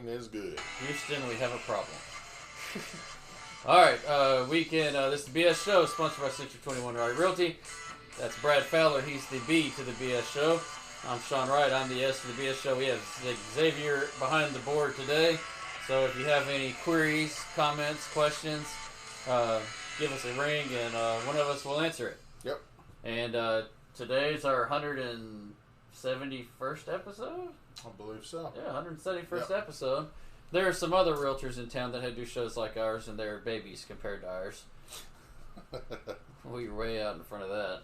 rain is good. Houston, we have a problem. All right, weekend. This is the BS Show, sponsored by Century 21 Wright Realty. That's Brad Fowler. He's the B to the BS Show. I'm Sean Wright. I'm the S to the BS Show. We have Xavier behind the board today. So if you have any queries, comments, questions, give us a ring, and one of us will answer it. Yep. And today's our 171st episode? I believe so. Yeah, 171st episode. There are some other realtors in town that do shows like ours, and they're babies compared to ours. We're way out in front of that.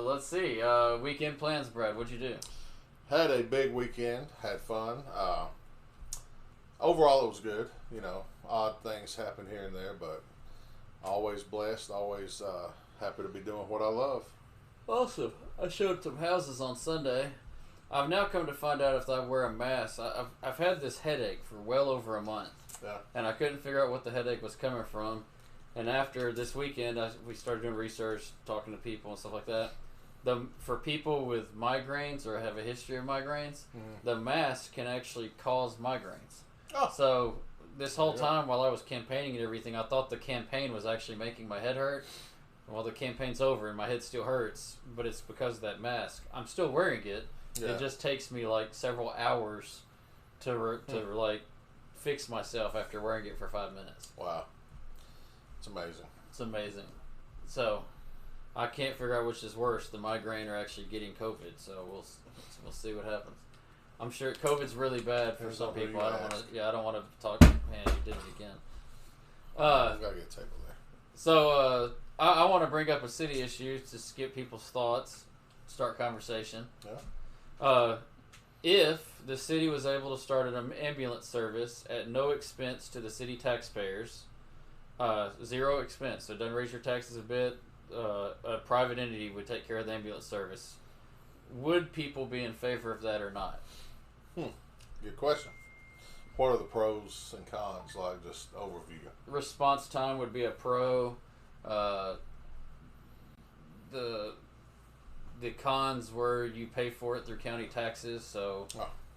Let's see. Weekend plans, Brad. What'd you do? Had a big weekend. Had fun. Overall, it was good. You know, odd things happen here and there, but always blessed. Always happy to be doing what I love. Awesome. I showed some houses on Sunday. I've now come to find out if I wear a mask. I've had this headache for well over a month. Yeah. And I couldn't figure out what the headache was coming from. And after this weekend, we started doing research, talking to people and stuff like that. For people with migraines or have a history of migraines, the mask can actually cause migraines. Oh. So this whole time while I was campaigning and everything, I thought the campaign was actually making my head hurt. Well, the campaign's over and my head still hurts, but it's because of that mask. I'm still wearing it. Yeah. It just takes me like several hours to like fix myself after wearing it for 5 minutes. Wow. It's amazing. It's amazing. So I can't figure out which is worse, the migraine or actually getting COVID. So we'll see what happens. I'm sure COVID's really bad for some people. I don't want to talk. Man, you did it again. Gotta get a table there. So I want to bring up a city issue to get people's thoughts, start conversation. Yeah. If the city was able to start an ambulance service at no expense to the city taxpayers, zero expense, so it doesn't raise your taxes a bit, a private entity would take care of the ambulance service, would people be in favor of that or not? Good question. What are the pros and cons, like just overview? Response time would be a pro. The cons were you pay for it through county taxes, so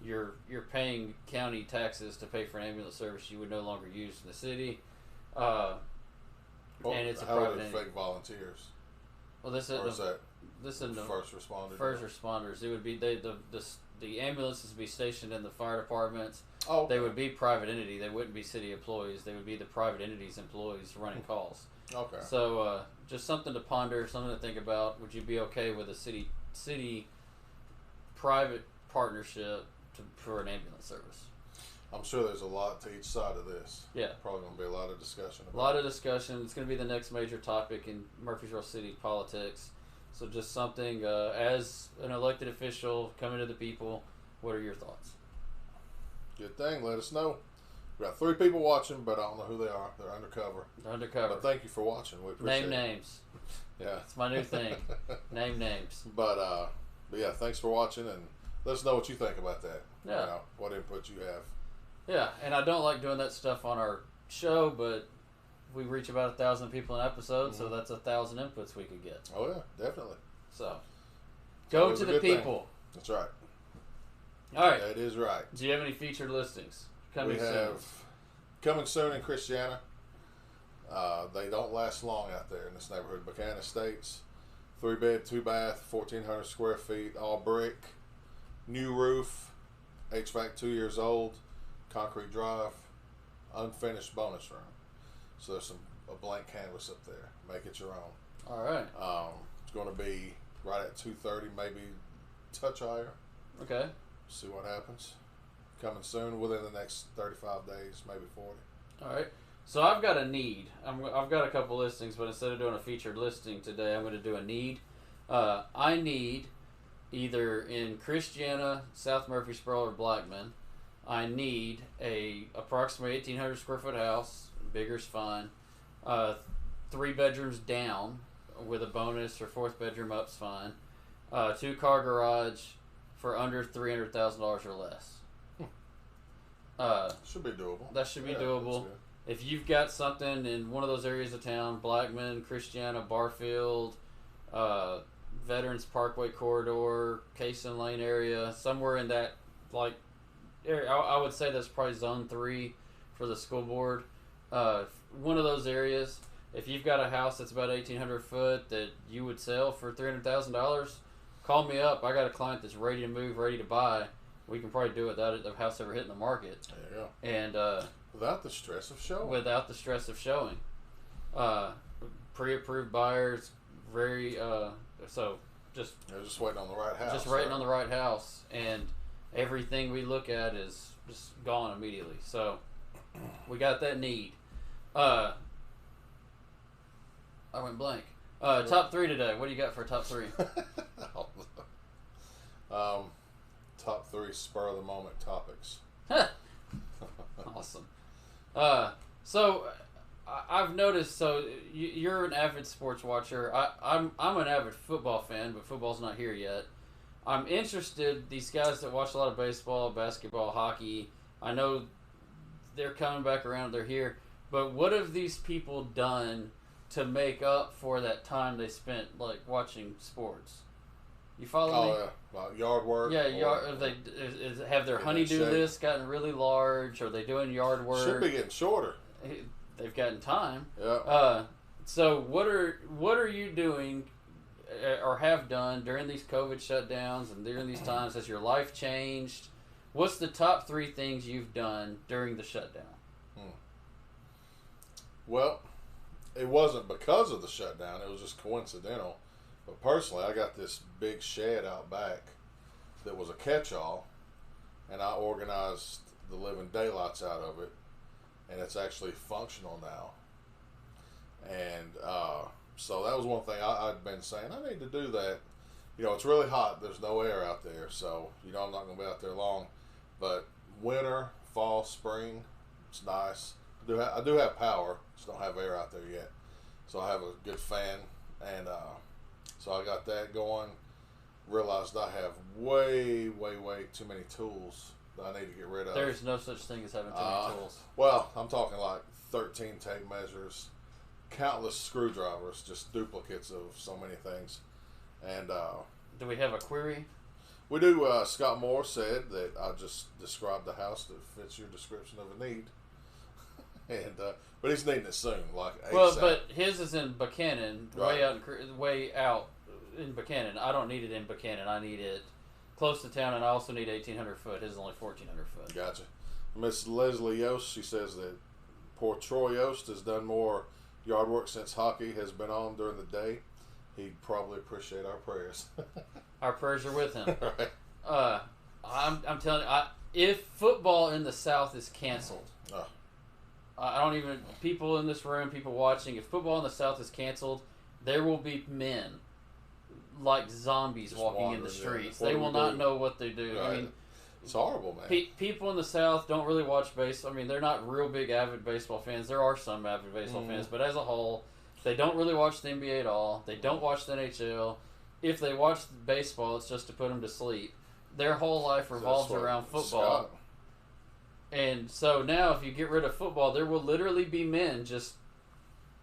you're paying county taxes to pay for an ambulance service you would no longer use in the city. And it's a private entity. Fake volunteers? Well, this is first responders. First responders. It would be the ambulances would be stationed in the fire departments. Oh, okay. They would be private entity. They wouldn't be city employees. They would be the private entity's employees running calls. Okay. So just something to ponder, something to think about. Would you be okay with a city private partnership for an ambulance service? I'm sure there's a lot to each side of this. Yeah. Probably going to be a lot of discussion about A lot of discussion. It's going to be the next major topic in Murfreesboro City politics. So just something, as an elected official coming to the people, what are your thoughts? Good thing. Let us know. We got 3 people watching, but I don't know who they are. They're undercover. Undercover. But thank you for watching. We appreciate it. Name names. Yeah. It's my new thing. Name names. But yeah, thanks for watching, and let us know what you think about that. Yeah. You know, what input you have. Yeah, and I don't like doing that stuff on our show, but we reach about 1,000 people an episode, so that's 1,000 inputs we could get. Oh yeah, definitely. So go Always to a the good people. thing. That's right. All right. That is right. Do you have any featured listings coming soon? We have coming soon in Christiana. They don't last long out there in this neighborhood. Buchanan Estates, 3-bed, 2-bath, 1,400 square feet, all brick, new roof, HVAC 2 years old, concrete drive, unfinished bonus room. So there's a blank canvas up there. Make it your own. All right. It's going to be right at 230, maybe touch higher. Okay. See what happens. Coming soon, within the next 35 days, maybe 40. All right. So I've got a need. I've got a couple listings, but instead of doing a featured listing today, I'm going to do a need. I need either in Christiana, South Murfreesboro, or Blackman. I need a approximately 1,800 square foot house. Bigger's fine. 3 bedrooms down with a bonus, or 4th bedroom up's fine. 2-car garage for under $300,000 or less. Should be doable. That should be doable. If you've got something in one of those areas of town, Blackman, Christiana, Barfield, Veterans Parkway corridor, Cason Lane area, somewhere in that like I would say that's probably zone 3 for the school board. One of those areas. If you've got a house that's about 1,800 foot that you would sell for $300,000, call me up. I got a client that's ready to move, ready to buy. We can probably do it without the house ever hitting the market. There you go. And without the stress of showing. Without the stress of showing. Pre-approved buyers, very so just They're just waiting on the right house. Just waiting on the right house, and everything we look at is just gone immediately. So we got that need. I went blank. Top 3 today. What do you got for top 3? Top 3 spur of the moment topics. Awesome. So I've noticed. So you're an avid sports watcher. I'm an avid football fan, but football's not here yet. I'm interested. These guys that watch a lot of baseball, basketball, hockey. I know they're coming back around. They're here. But what have these people done to make up for that time they spent like watching sports? You follow me? Oh yeah, like yard work. Yeah, have their honey-do list gotten really large? Are they doing yard work? Should be getting shorter. They've gotten time. Yeah. So what are you doing or have done during these COVID shutdowns and during these times? Has your life changed? What's the top 3 things you've done during the shutdown? Well, it wasn't because of the shutdown. It was just coincidental. But personally, I got this big shed out back that was a catch-all, and I organized the living daylights out of it, and it's actually functional now. And so that was one thing I'd been saying, I need to do that. You know, it's really hot. There's no air out there, so, you know, I'm not going to be out there long. But winter, fall, spring, it's nice. I do have power, just don't have air out there yet. So I have a good fan, and so I got that going. Realized I have way too many tools that I need to get rid of. There's no such thing as having too many tools. Well, I'm talking like 13 tape measures, countless screwdrivers, just duplicates of so many things. And do we have a query? We do. Scott Moore said that I just described the house that fits your description of a need. And but he's needing it soon, like ASAP. Well, but his is in Buchanan, Right. way out in Buchanan. I don't need it in Buchanan. I need it close to town, and I also need 1,800 foot. His is only 1,400 foot. Gotcha. Miss Leslie Yost, she says that poor Troy Yost has done more yard work since hockey has been on during the day. He'd probably appreciate our prayers. Our prayers are with him. Right. I'm telling you, if football in the South is canceled, I don't even, people in this room, people watching, if football in the South is canceled, there will be men like zombies Just walking in the streets. They will not know what they do. Right. I mean, it's horrible, man. People in the South don't really watch baseball. I mean, they're not real big avid baseball fans. There are some avid baseball fans, but as a whole, they don't really watch the NBA at all. They don't watch the NHL. If they watch baseball, it's just to put them to sleep. Their whole life revolves around football. Scott. And so now, if you get rid of football, there will literally be men just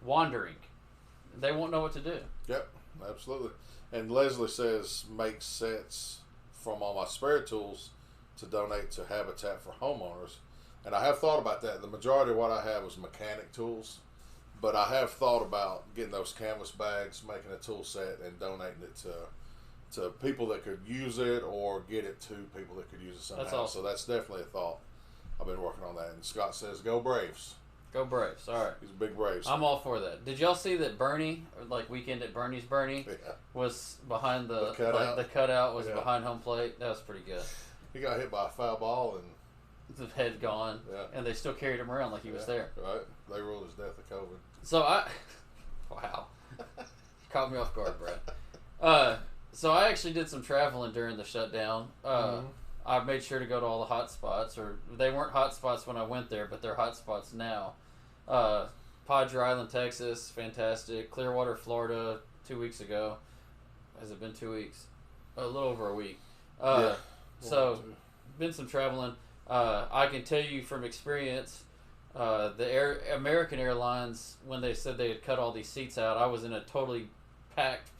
wandering. They won't know what to do. Yep, absolutely. And Leslie says, make sets from all my spare tools to donate to Habitat for Homeowners. And I have thought about that. The majority of what I have was mechanic tools. But I have thought about getting those canvas bags, making a tool set, and donating it to people that could use it, or get it to people that could use it somehow. That's awesome. So that's definitely a thought. I've been working on that. And Scott says, go Braves. Go Braves. All right. He's a big Braves. I'm all for that. Did y'all see that Bernie, like Weekend at Bernie's Bernie, was behind the cutout? The cutout was behind home plate. That was pretty good. He got hit by a foul ball and The head gone, and they still carried him around like he was there. Right. They ruled his death of COVID. So wow, caught me off guard, Brad. So I actually did some traveling during the shutdown. I made sure to go to all the hot spots, or they weren't hot spots when I went there, but they're hot spots now. Padre Island, Texas, fantastic. Clearwater, Florida, 2 weeks ago. Has it been 2 weeks? A little over a week. So, been some traveling. I can tell you from experience, American Airlines, when they said they had cut all these seats out, I was in a totally packed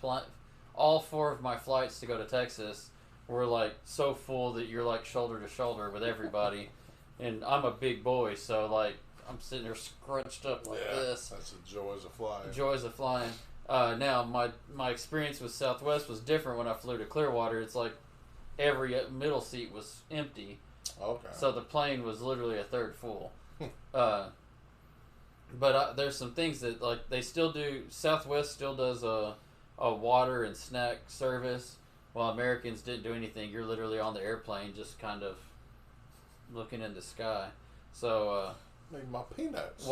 all 4 of my flights to go to Texas we're like so full that you're like shoulder to shoulder with everybody. And I'm a big boy, so like I'm sitting there scrunched up like this. That's the joys of flying. Joys of flying. Now my experience with Southwest was different when I flew to Clearwater. It's like every middle seat was empty. Okay. So the plane was literally a third full. But there's some things that like they still do. Southwest still does a water and snack service, while Americans didn't do anything. You're literally on the airplane, just kind of looking in the sky. So need my peanuts.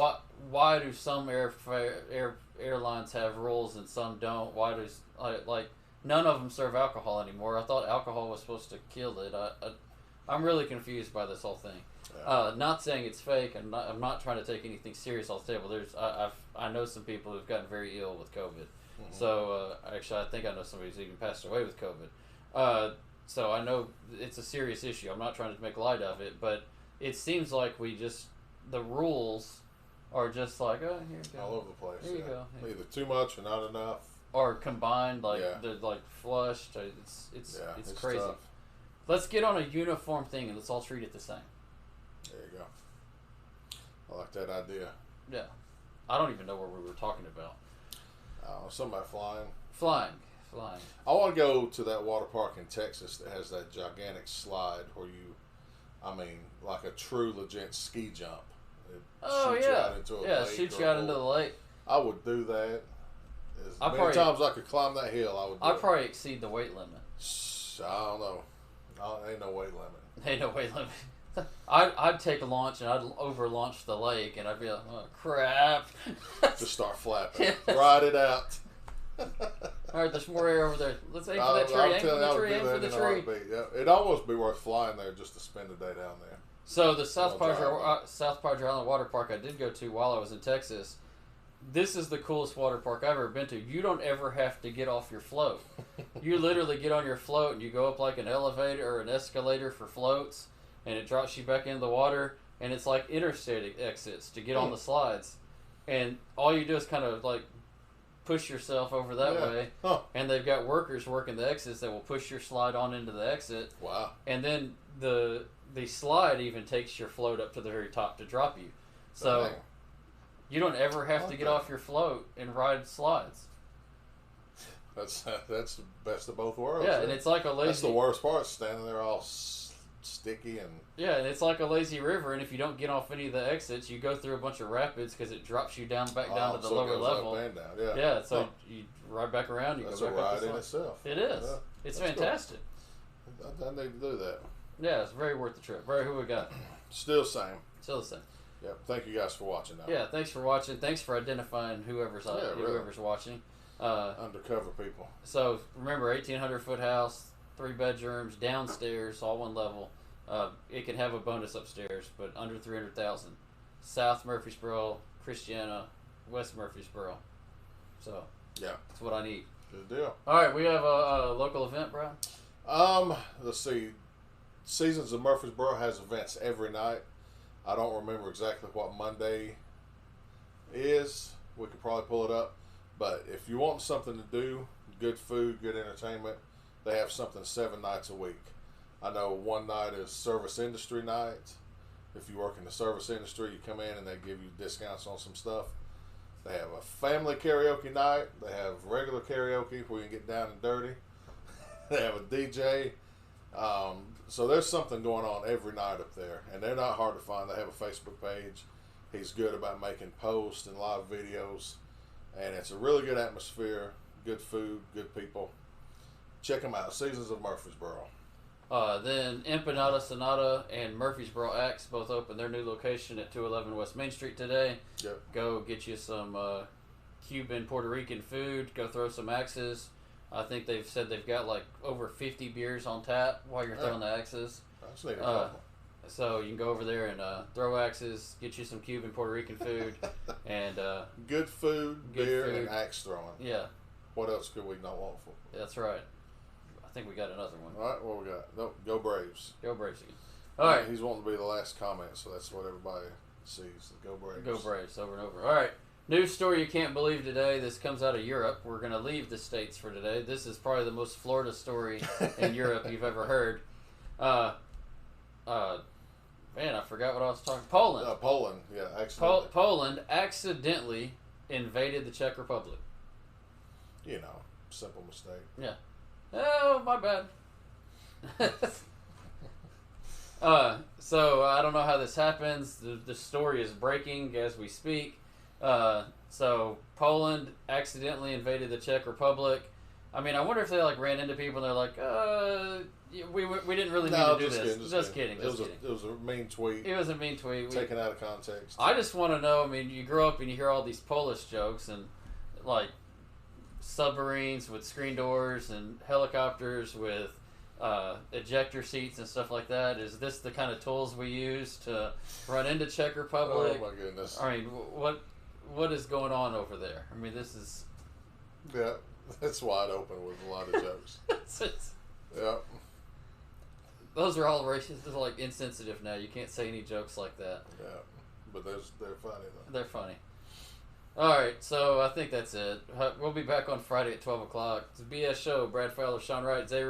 why do some airlines have rules and some don't? Why does like none of them serve alcohol anymore? I thought alcohol was supposed to kill it. I'm really confused by this whole thing. Yeah. Not saying it's fake. I'm not trying to take anything serious off the table. I know some people who've gotten very ill with COVID. Mm-hmm. So actually, I think I know somebody who's even passed away with COVID. So I know it's a serious issue. I'm not trying to make light of it, but it seems like the rules are just like, oh, here you go. All over the place. Here you go. Either too much or not enough. Or combined, like they're like flushed. It's crazy. Tough. Let's get on a uniform thing and let's all treat it the same. There you go. I like that idea. Yeah. I don't even know what we were talking about. Something about flying. Flying. I want to go to that water park in Texas that has that gigantic slide where like a true legit ski jump. It shoots you out into a lake shoots you out into the lake. I would do that. As many times I could climb that hill, I would do I'd probably exceed the weight limit. I don't know. Ain't no weight limit. Ain't no weight limit. I'd take a launch and I'd over launch the lake and I'd be like, oh crap. Just start flapping. Ride it out. Alright, there's more air over there. Let's aim for that tree. Aim for the tree. Yeah, it'd almost be worth flying there just to spend a day down there. So the South Padre Island Water Park I did go to while I was in Texas. This is the coolest water park I've ever been to. You don't ever have to get off your float. You literally get on your float and you go up like an elevator or an escalator for floats, and it drops you back into the water, and it's like interstate exits to get on the slides. And all you do is kind of like push yourself over that way, and they've got workers working the exits that will push your slide on into the exit. Wow. And then the slide even takes your float up to the very top to drop you. So you don't ever have to get off your float and ride slides. That's the best of both worlds. Yeah, and it's like a lazy... That's the worst part, standing there all sticky and... Yeah, and it's like a lazy river, and if you don't get off any of the exits, you go through a bunch of rapids because it drops you down to the lower level. Up and down. Yeah, so you ride back around, you that's go back up the slide. in itself. It is. Yeah, it's fantastic. Cool. I need to do that. Yeah, it's very worth the trip. Barry, who we got? Still the same. Still the same. Yep. Thank you guys for watching. Now. Yeah, thanks for watching. Thanks for identifying whoever's watching. Undercover people. So remember, 1,800-foot house, 3 bedrooms, downstairs, all one level. It can have a bonus upstairs, but under $300,000. South Murfreesboro, Christiana, West Murfreesboro. So that's what I need. Good deal. All right, we have a local event, Brian. Let's see. Seasons of Murfreesboro has events every night. I don't remember exactly what Monday is. We could probably pull it up. But if you want something to do, good food, good entertainment, they have something 7 nights a week. I know one night is service industry night. If you work in the service industry, you come in and they give you discounts on some stuff. They have a family karaoke night. They have regular karaoke where you can get down and dirty. They have a DJ. So there's something going on every night up there, and they're not hard to find. They have a Facebook page. He's good about making posts and live videos, and it's a really good atmosphere, good food, good people. Check them out. Seasons of Murfreesboro. Then Empanada Sonata and Murfreesboro Axe both opened their new location at 211 West Main Street today. Yep. Go get you some Cuban, Puerto Rican food. Go throw some axes. I think they've said they've got like over 50 beers on tap while you're throwing the axes. I just need a couple. So you can go over there and throw axes, get you some Cuban, Puerto Rican food, and good food, beer, and axe throwing. Yeah. What else could we not want for? That's right. I think we got another one. All right, what we got? No, go Braves. Go Braves again. All right. He's wanting to be the last comment, so that's what everybody sees. Go Braves. Go Braves over and over. All right. News story you can't believe today. This comes out of Europe. We're going to leave the States for today. This is probably the most Florida story in Europe you've ever heard. Man, I forgot what I was talking. Poland. Poland, yeah, accidentally. Poland accidentally invaded the Czech Republic. You know, simple mistake. Yeah. Oh, my bad. So I don't know how this happens. The story is breaking as we speak. So Poland accidentally invaded the Czech Republic. I mean, I wonder if they like ran into people and they're like, we didn't really need to do this. Just kidding. It was a mean tweet. It was a mean tweet. Taken out of context. I just want to know. I mean, you grow up and you hear all these Polish jokes and like submarines with screen doors and helicopters with ejector seats and stuff like that. Is this the kind of tools we use to run into Czech Republic? Oh my goodness! I mean, what is going on over there? I mean, this is it's wide open with a lot of jokes. Yeah. Those are all racist. They're like insensitive now. You can't say any jokes like that. Yeah, but they're funny though. They're funny. All right, so I think that's it. We'll be back on Friday at 12 o'clock. It's a BS show. Brad Fowler, Sean Wright, Xavier